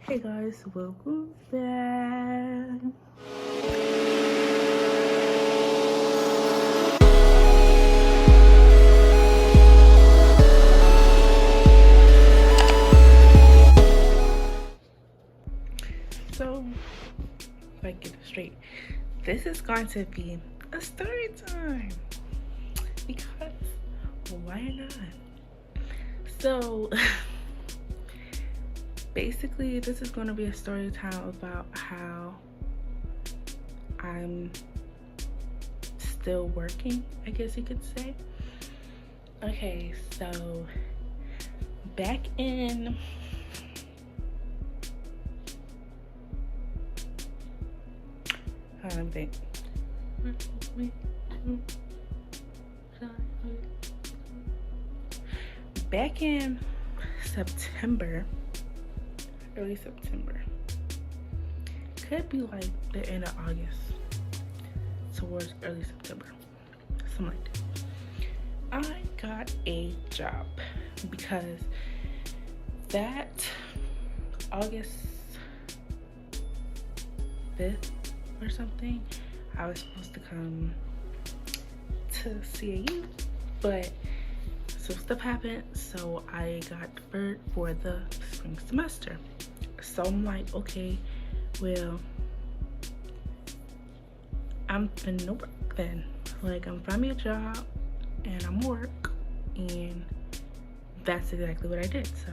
Hey guys, welcome back. So, if I get it straight, this is going to be a story time because why not? So basically, this is going to be a story time about how I'm still working, I guess you could say. Okay, so back in back in September, early September, could be like the end of August towards early September, something like that. I got a job because that August 5th or something, I was supposed to come to CAU, but some stuff happened, so I got deferred for the spring semester. So I'm like, okay, well, I'm finna work then. Like, I'm finding me a job and I'm work, and that's exactly what I did. So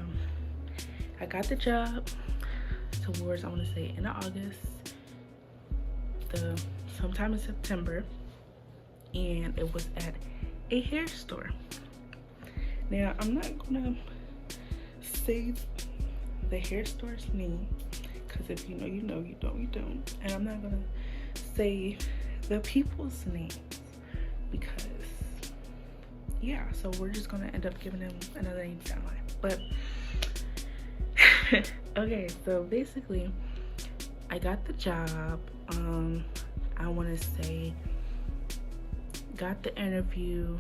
I got the job towards, I want to say, end of August, sometime in September, and it was at a hair store. Now, I'm not gonna say the hair store's name, because if you know, you know, you don't. And I'm not gonna say the people's names because, yeah, so we're just gonna end up giving them another name down the line. But okay, so basically, I got the job. I want to say got the interview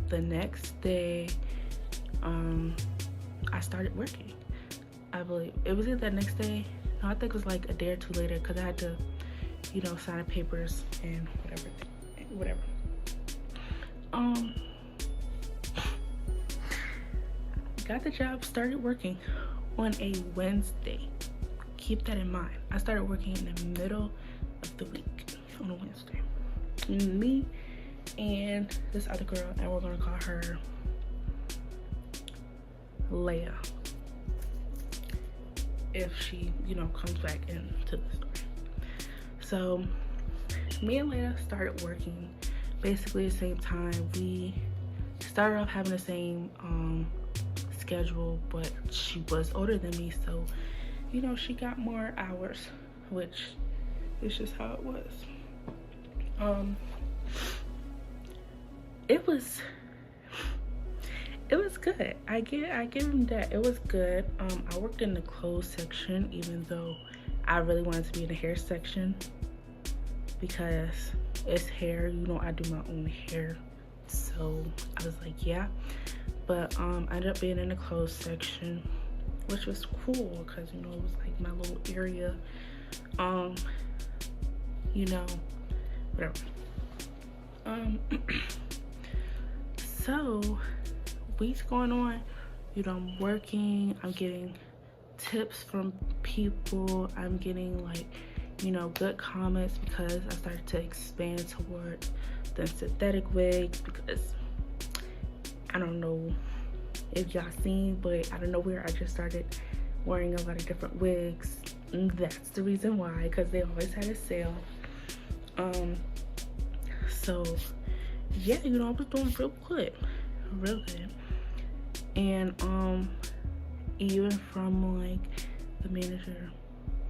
the next day. I started working. I believe it was either the next day. No, I think it was like a day or two later, because I had to, you know, sign papers and whatever. Got the job, started working on a Wednesday. Keep that in mind. I started working in the middle of the week on a Wednesday. Me and this other girl, and we're gonna call her Leia, if she, you know, comes back into the story. So me and Leia started working basically the same time. We started off having the same schedule, but she was older than me, so, you know, she got more hours, which is just how it was. It was good. I give him that. It was good. I worked in the clothes section, even though I really wanted to be in the hair section because it's hair, you know, I do my own hair. So I was like, yeah. But I ended up being in the clothes section, which was cool because, you know, it was like my little area. You know, whatever. So weeks going on, you know, I'm working, I'm getting tips from people, I'm getting, like, you know, good comments because I started to expand towards the synthetic wigs, because I don't know if y'all seen, but out of nowhere I just started wearing a lot of different wigs, and that's the reason why, because they always had a sale. So yeah, you know, I was doing real good. And even from like the manager,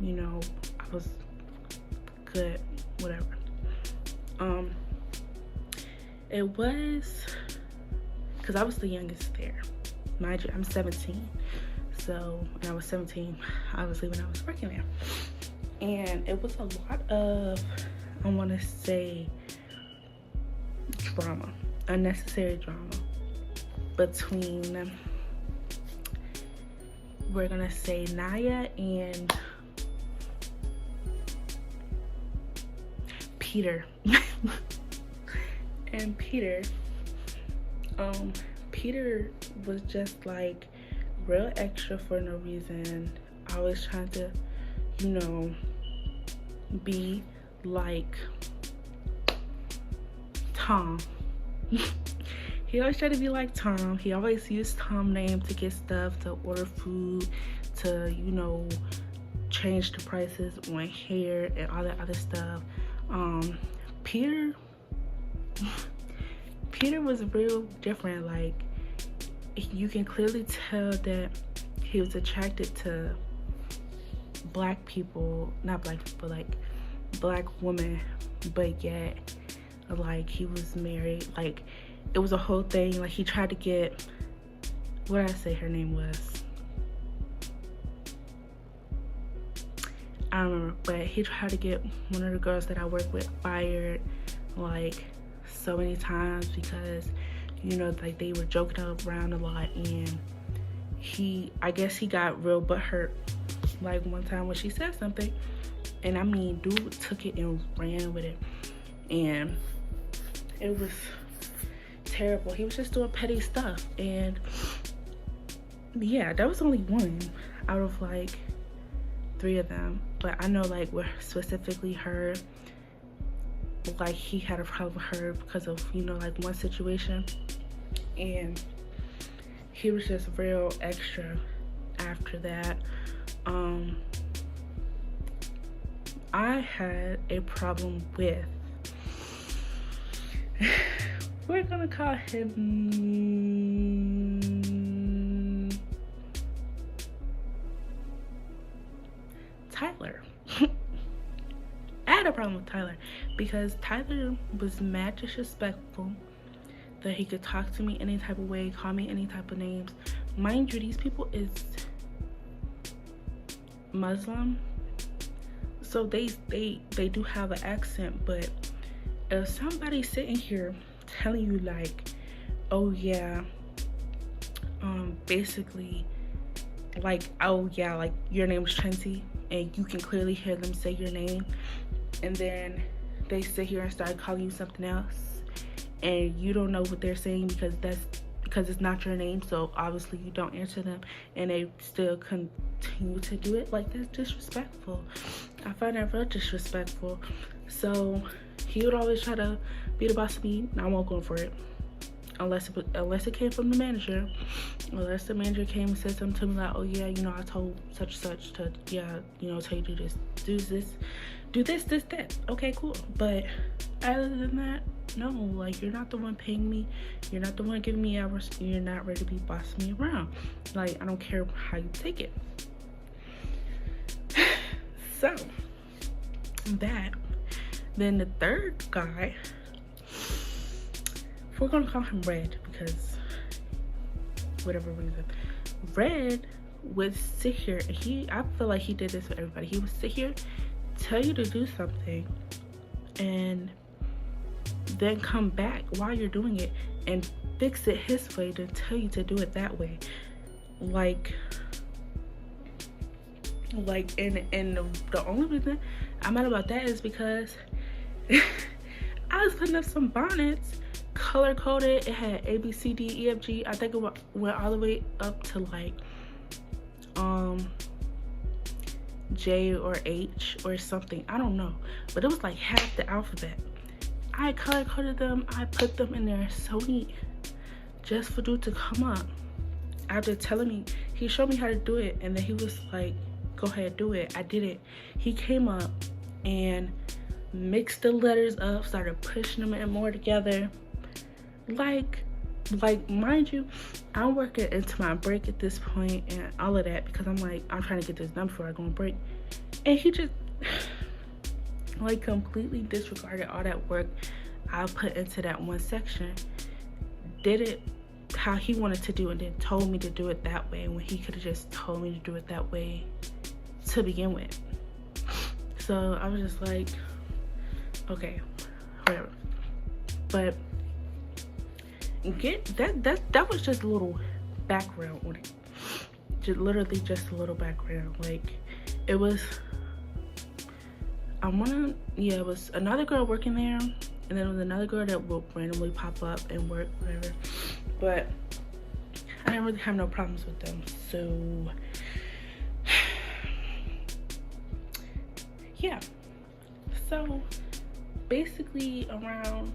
you know, I was good, whatever. It was because I was the youngest there. Mind you, I'm 17. So when I was 17, obviously when I was working there. And it was a lot of, I want to say, drama, unnecessary drama between we're gonna say Naya and Peter. And Peter was just like real extra for no reason, always trying to, you know, be like Tom. He always tried to be like Tom. He always used Tom's name to get stuff, to order food, to, you know, change the prices on hair and all that other stuff. Peter was real different. Like, you can clearly tell that he was attracted to black people, not black people, like black women, but yet like he was married. Like, it was a whole thing. Like, he tried to get, what did I say her name was? I don't remember, but he tried to get one of the girls that I work with fired like so many times because, you know, like they were joking around a lot, and I guess he got real butthurt like one time when she said something, and I mean, dude took it and ran with it, and it was terrible. He was just doing petty stuff. And yeah, that was only one out of like 3 of them, but I know like with specifically her, like he had a problem with her because of, you know, like one situation, and he was just real extra after that. I had a problem with, we're gonna call him Tyler. I had a problem with Tyler because Tyler was mad disrespectful, that he could talk to me any type of way, call me any type of names. Mind you, these people is Muslim, so they do have an accent, but if somebody's sitting here telling you like, oh yeah, basically like, oh yeah, like your name is Tracy, and you can clearly hear them say your name, and then they sit here and start calling you something else, and you don't know what they're saying because it's not your name, so obviously you don't answer them, and they still continue to do it. Like, that's disrespectful. I find that real disrespectful. So he would always try to be the boss of me, and I won't go for it unless it came from the manager. Unless the manager came and said something to me like, oh yeah, you know, I told such and such to, yeah, you know, tell you to do this, that. Okay, cool. But other than that, no, like, you're not the one paying me, you're not the one giving me hours, and you're not ready to be bossing me around. Like, I don't care how you take it. So that, then the third guy, we're gonna call him Red because whatever reason, Red would sit here, and I feel like he did this for everybody. He would sit here, tell you to do something, and then come back while you're doing it and fix it his way to tell you to do it that way. Like and the only reason I'm mad about that is because I was putting up some bonnets, color coded. It had A, B, C, D, E, F, G. I think it went all the way up to like J or H or something. I don't know, but it was like half the alphabet. I color coded them. I put them in there so neat, just for dude to come up after telling me. He showed me how to do it, and then he was like, go ahead, do it. I did it. He came up and mixed the letters up, started pushing them in more together. Like mind you, I'm working into my break at this point and all of that, because I'm like, I'm trying to get this done before I go on break. And he just like completely disregarded all that work I put into that one section, did it how he wanted to do it, and then told me to do it that way when he could have just told me to do it that way to begin with. So I was just like, okay, whatever. But that was just a little background on it. literally just a little background. Like, it was, it was another girl working there, and then it was another girl that would randomly pop up and work, whatever. But I didn't really have no problems with them. So yeah. So basically around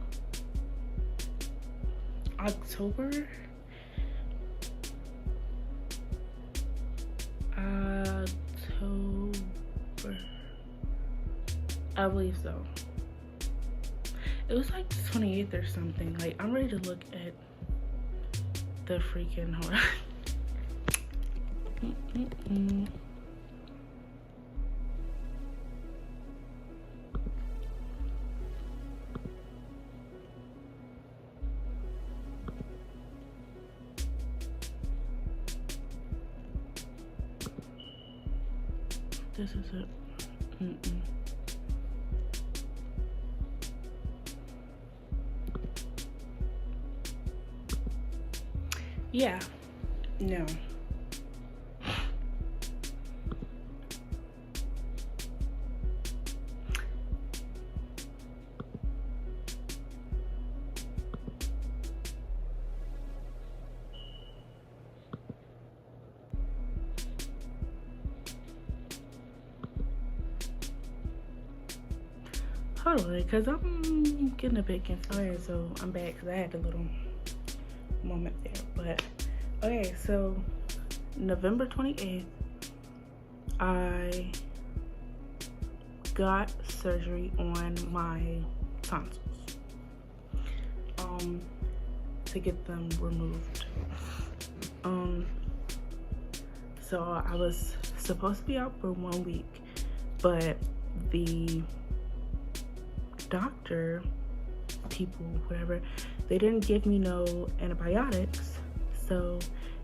October, I believe so. It was like the 28th or something. Like, I'm ready to look at the freaking, hold on. This is it. Yeah, no. Hold on, because I'm getting a bit confused. Okay, so I'm back because I had a little moment there. But okay, so November 28th, I got surgery on my tonsils to get them removed. So I was supposed to be out for 1 week, but the doctor people, whatever, they didn't give me no antibiotics. So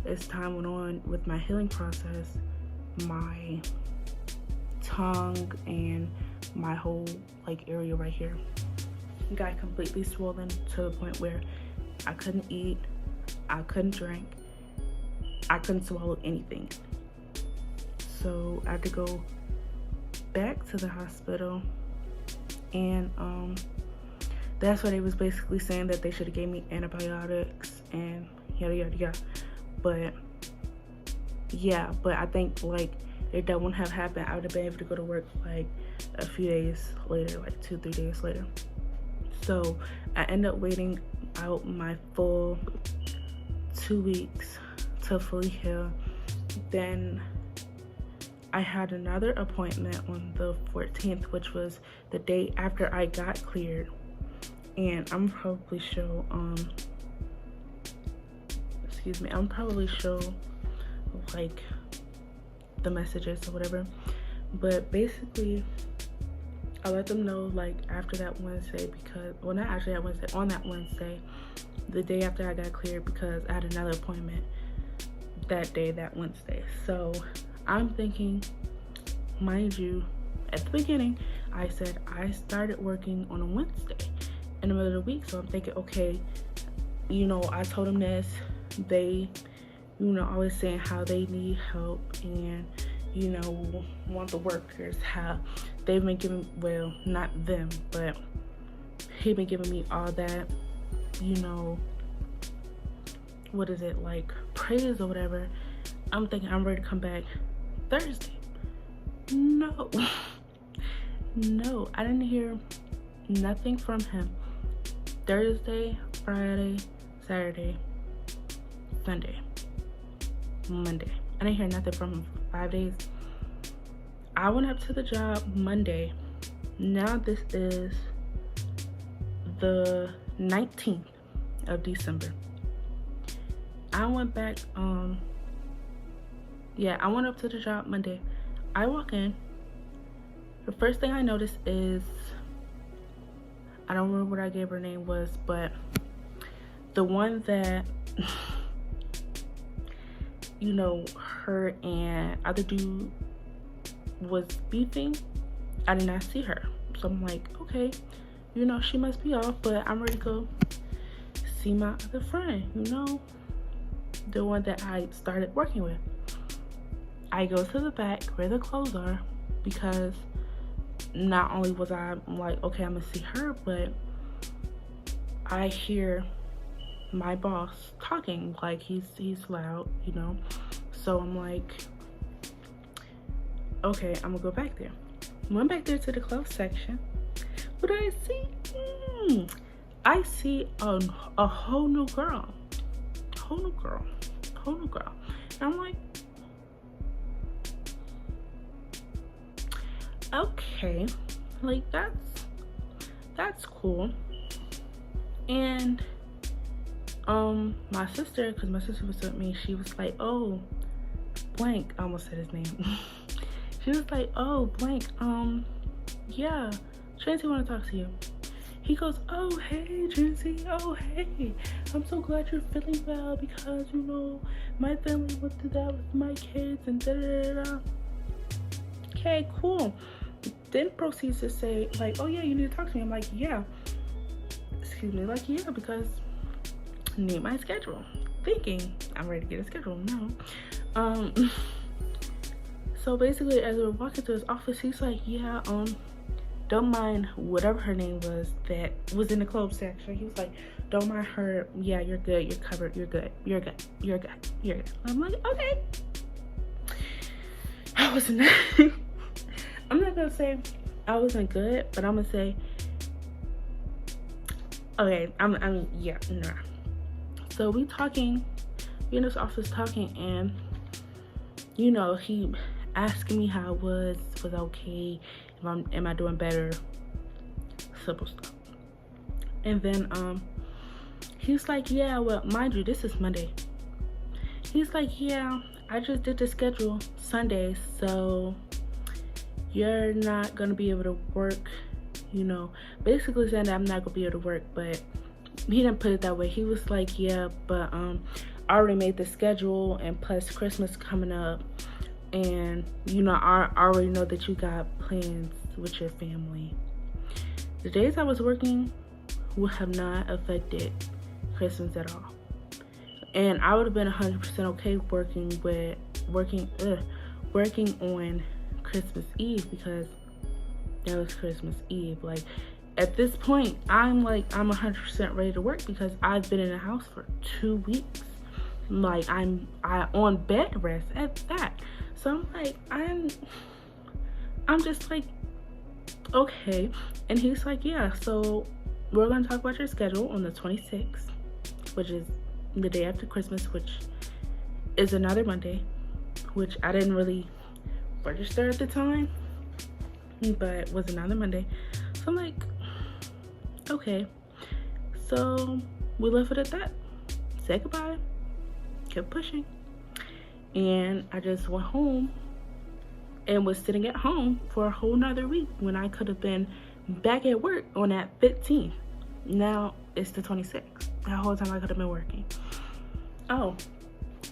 as time went on with my healing process, my tongue and my whole like area right here got completely swollen to the point where I couldn't eat, I couldn't drink, I couldn't swallow anything. So I had to go back to the hospital, and that's what they was basically saying, that they should have gave me antibiotics and yada yada yada. But yeah, but I think like if that wouldn't have happened, I would have been able to go to work like a few days later, like 2-3 days later. So I ended up waiting out my full 2 weeks to fully heal. Then I had another appointment on the 14th, which was the day after I got cleared. And I'm probably show I'm probably show like the messages or whatever. But basically I let them know like after that Wednesday, because, well, not actually that Wednesday, on that Wednesday, the day after I got cleared, because I had another appointment that day, that Wednesday. So I'm thinking, mind you, at the beginning I said I started working on a Wednesday in the middle of the week. So I'm thinking, okay, you know, I told them this, they, you know, always saying how they need help and, you know, want the workers, how they've been giving, well, not them, but he been giving me all that, you know, what is it, like praise or whatever. I'm thinking I'm ready to come back Thursday. No, no, I didn't hear nothing from him. Thursday, Friday, Saturday, Sunday, Monday. I didn't hear nothing from him for 5 days. I went up to the job Monday. Now this is the 19th of December. I went back, I went up to the job Monday. I walk in. The first thing I noticed is, I don't remember what I gave her name was, but the one that, you know, her and other dude was beefing, I did not see her. So I'm like, okay, you know, she must be off, but I'm ready to go see my other friend, you know, the one that I started working with. I go to the back where the clothes are, because not only was I like, okay, I'm gonna see her, but I hear my boss talking, like he's loud, you know. So I'm like, okay, I'm gonna go back there. Went back there to the clothes section. What do I see? I see a whole new girl. Whole new girl. And I'm like, okay, like that's cool. And my sister, because my sister was with me, she was like, oh, blank, I almost said his name. She was like, oh, blank, yeah, Tracy want to talk to you. He goes, oh, hey, Tracy, oh, hey, I'm so glad you're feeling well, because, you know, my family went through that with my kids and da-da-da-da. Okay, cool. Then proceeds to say, like, oh, yeah, you need to talk to me. I'm like, yeah. Excuse me, like, yeah, because I need my schedule. Thinking I'm ready to get a schedule now. So basically, as we're walking to his office, he's like, yeah, don't mind whatever her name was that was in the clothes section. He was like, don't mind her. Yeah, you're good. You're covered. You're good. You're good. You're good. You're good. I'm like, okay. I wasn't. I'm not gonna say I wasn't good, but I'm gonna say, okay. Yeah, nah. So we in this office talking, and you know, he asking me how it was okay, am I doing better, simple stuff. And then he's like, yeah, well, mind you, this is Monday. He's like, yeah, I just did the schedule Sunday, so you're not gonna be able to work, you know, basically saying that I'm not gonna be able to work. But he didn't put it that way. He was like, yeah, but I already made the schedule, and plus Christmas coming up, and you know, I already know that you got plans with your family. The days I was working would have not affected Christmas at all, and I would have been 100% okay working on Christmas Eve, because that was Christmas Eve. Like, at this point, I'm 100% ready to work, because I've been in the house for 2 weeks. Like, I on bed rest at that. So I'm like, I'm just like, okay. And he's like, yeah, so we're gonna talk about your schedule on the 26th, which is the day after Christmas, which is another Monday, which I didn't really register at the time, but was another Monday. So I'm like, okay. So we left it at that. Said goodbye, kept pushing, and I just went home and was sitting at home for a whole nother week, when I could have been back at work on that 15th. Now it's the 26th. That whole time I could have been working. Oh,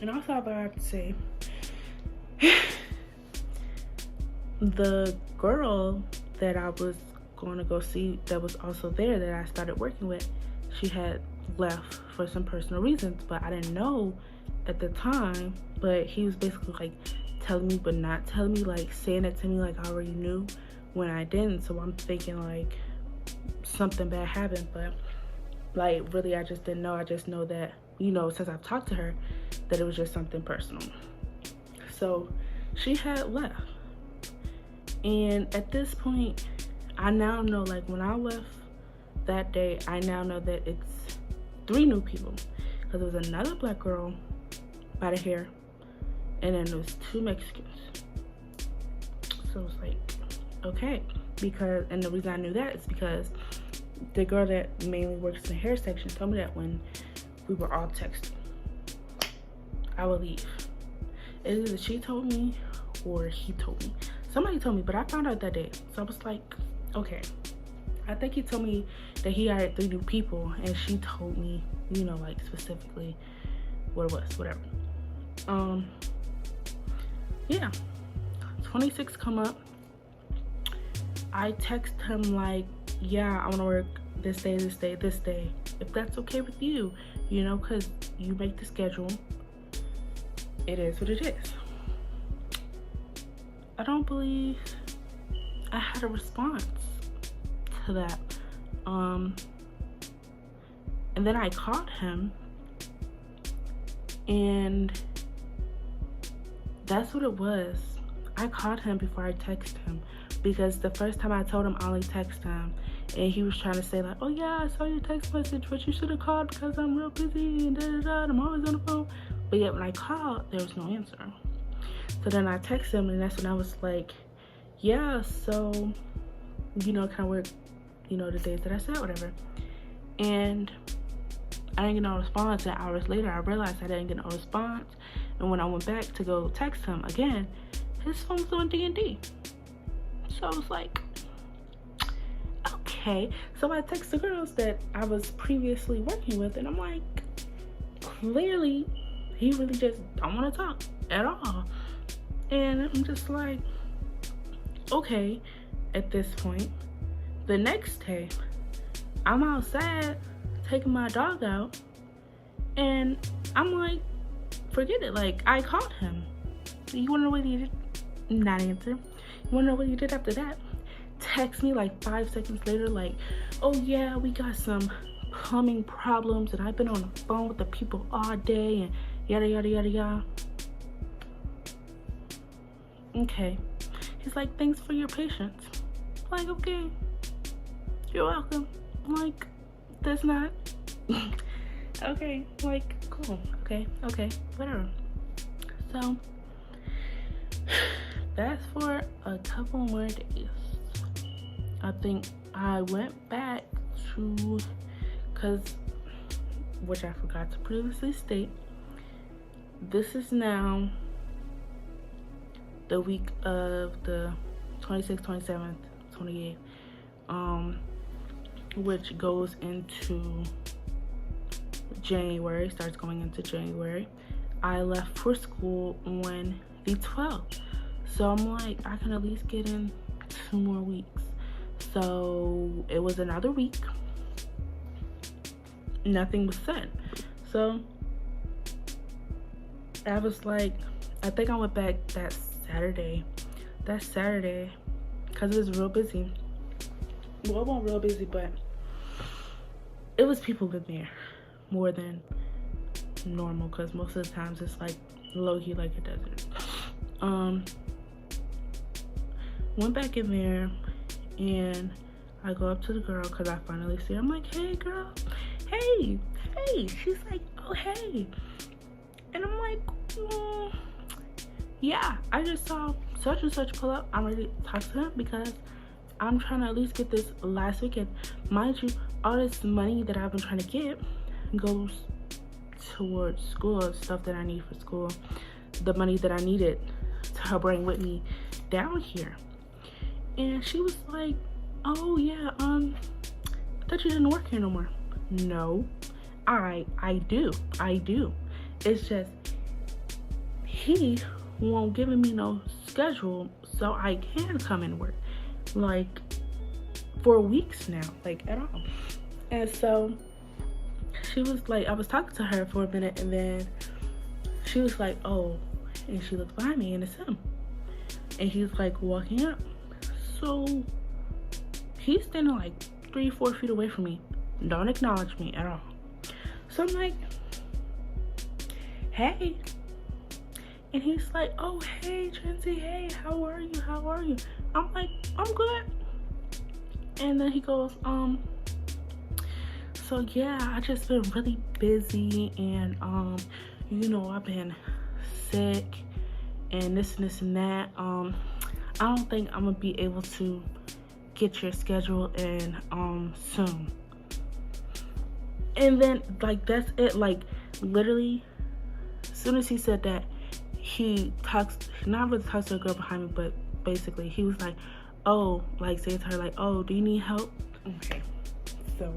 and also I have to say, the girl that I was going to go see, that was also there, that I started working with, she had left for some personal reasons, but I didn't know at the time. But he was basically like telling me but not telling me, like saying it to me like I already knew when I didn't. So I'm thinking like something bad happened, but like really I just didn't know. I just know that, you know, since I've talked to her, that it was just something personal. So she had left, and at this point I now know, like when I left that day, I now know that it's 3 new people, because there was another black girl by the hair, and then there was 2 Mexicans. So it's like, okay, because, and the reason I knew that is because the girl that mainly works in the hair section told me that when we were all texting, I would leave. Either she told me or he told me. Somebody told me, but I found out that day. So I was like, okay. I think he told me that he hired 3 new people, and she told me, you know, like specifically what it was, whatever. Yeah, 26 come up. I text him like, yeah, I want to work this day, this day, this day, if that's okay with you, you know, because you make the schedule. It is what it is. I don't believe I had a response to that. And then I called him, and that's what it was. I called him before I texted him, because the first time I told him I only text him, and he was trying to say like, oh yeah, I saw your text message, but you should have called because I'm real busy and and I'm always on the phone. But yet when I called, there was no answer. So then I texted him, and that's when I was like, yeah, so, you know, can I work, you know, the days that I said, whatever. And I didn't get no response, and hours later I realized I didn't get no response. And when I went back to go text him again, his phone was on D&D. So I was like, okay. So I text the girls that I was previously working with, and I'm like, clearly he really just don't want to talk at all. And I'm just like, okay. At this point, the next day, I'm outside taking my dog out, and I'm like, forget it. Like, I called him. You wanna know what he did? Not answer. You wanna know what he did after that? Text me like 5 seconds later, like, oh yeah, we got some plumbing problems, and I've been on the phone with the people all day, and yada yada yada yada. Okay. He's like, thanks for your patience. I'm like, okay, you're welcome. I'm like, that's not okay, like, cool, okay, whatever. So that's for a couple more days. I think I went back to, which I forgot to previously state, this is now the week of the 26th, 27th, 28th, which goes into January, starts going into January. I left for school on the 12th. So I'm like, I can at least get in 2 more weeks. So it was another week. Nothing was said. So I was like, I think I went back that Saturday, because it was real busy. Well, it wasn't real busy, but it was people in there more than normal, because most of the times it's like low-key like a desert. Went back in there, and I go up to the girl, because I finally see her. I'm like, hey girl, hey. She's like, oh hey. And I'm like, yeah, I just saw such and such pull up. I'm ready to talk to him, because I'm trying to at least get this last weekend. Mind you, all this money that I've been trying to get goes towards school, stuff that I need for school, the money that I needed to bring with me down here. And she was like, oh yeah, I thought you didn't work here no more. No, I do. It's just he won't give me no schedule so I can come and work, like, for weeks now, like, at all. And so she was like, I was talking to her for a minute, and then she was like, oh, and she looked behind me, and it's him. And he's like walking up. So he's standing like 3-4 feet away from me, don't acknowledge me at all. So I'm like, hey. And he's like, oh hey Tracy, hey, how are you? I'm like, I'm good. And then he goes, so yeah, I just been really busy, and you know, I've been sick and this and that. I don't think I'm gonna be able to get your schedule in soon. And then, like, that's it. Like, literally, as soon as he said that, he not really talks to a girl behind me, but basically he was like, oh, like, saying to her like, oh, do you need help? Okay, so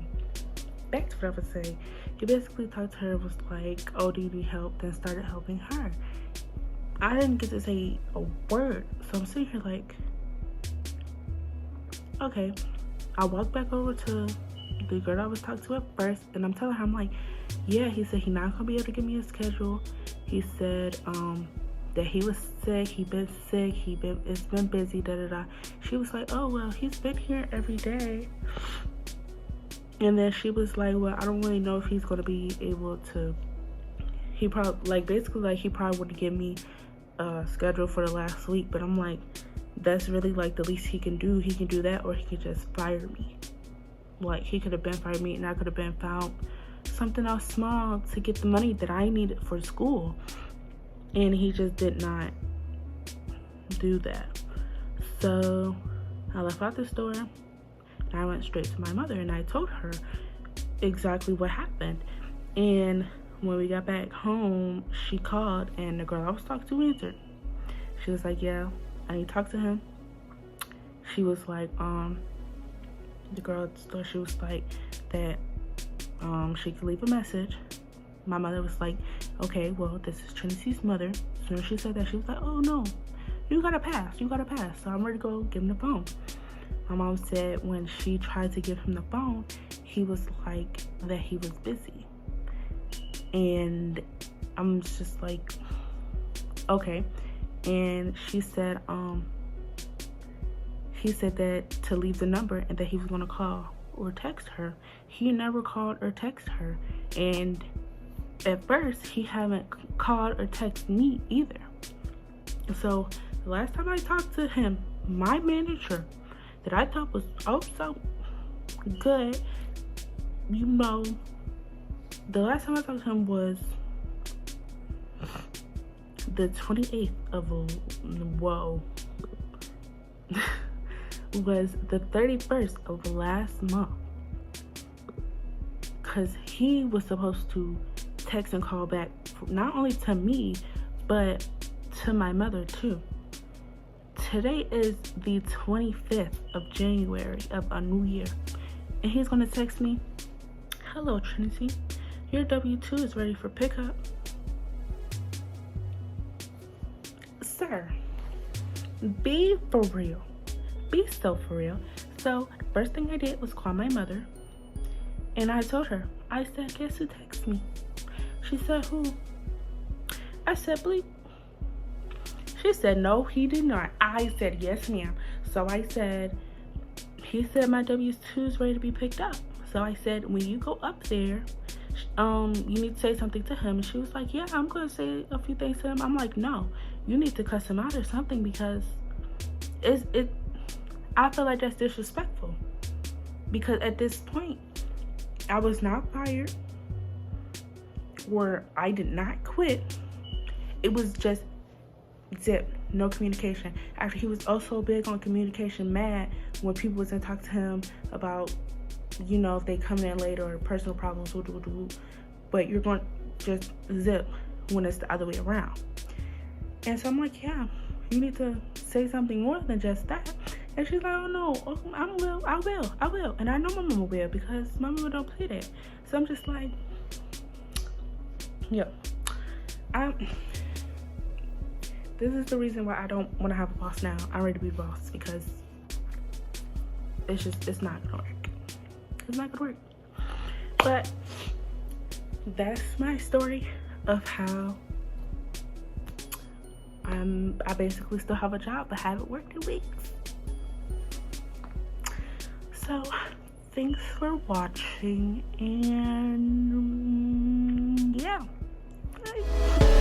back to what I was saying. He basically talked to her, was like, oh, do you need help? Then started helping her. I didn't get to say a word, so I'm sitting here like, okay. I walked back over to the girl I was talking to at first, and I'm telling her, I'm like, yeah, he said he's not gonna be able to give me a schedule. He said that he was sick. He been sick. It's been busy. Da da da. She was like, oh well, he's been here every day. And then she was like, well, I don't really know if he's gonna be able to. He probably he probably would give me a schedule for the last week. But I'm like, that's really like the least he can do. He can do that, or he could just fire me. Like, he could have been fired me, and I could have been found something else small to get the money that I needed for school. And he just did not do that. So I left out the store and I went straight to my mother, and I told her exactly what happened. And when we got back home, she called, and the girl I was talking to answered. She was like, yeah, I need to talk to him. She was like, the girl at the store, she was like that she could leave a message. My mother was like, okay, well, this is Trinity's mother. As soon as she said that, she was like, oh no, you gotta pass. So I'm ready to go give him the phone. My mom said when she tried to give him the phone, he was like that he was busy. And I'm just like, okay. And she said, he said that to leave the number and that he was gonna call or text her. He never called or texted her. And at first, he haven't called or texted me either. So the last time I talked to him, my manager, that I thought was also good, you know, the last time I talked to him was the 28th of was the 31st of last month, because he was supposed to text and call back not only to me but to my mother too. Today is the 25th of January of a new year, and he's gonna text me, hello Trinity, your W-2 is ready for pickup. Sir, be for real. Be so for real. So first thing I did was call my mother, and I told her, I said, guess who texted me? She said, who? I said, bleep. She said, no, he did not. I said, yes, ma'am. So I said, he said my W-2 is ready to be picked up. So I said, when you go up there, you need to say something to him. And she was like, yeah, I'm going to say a few things to him. I'm like, no, you need to cuss him out or something, because I feel like that's disrespectful. Because at this point, I was not fired, or I did not quit. It was just zip, no communication. After he was also big on communication, mad when people wasn't talk to him about, you know, if they come in late or personal problems, but you're going to just zip when it's the other way around. And so I'm like, yeah, you need to say something more than just that. And she's like, oh no, I will. And I know my mama will, because my mama don't play that. So I'm just like, yeah, this is the reason why I don't want to have a boss now. I'm ready to be boss, because it's not gonna work. It's not gonna work. But that's my story of how I basically still have a job but haven't worked in weeks. So thanks for watching, and yeah, bye.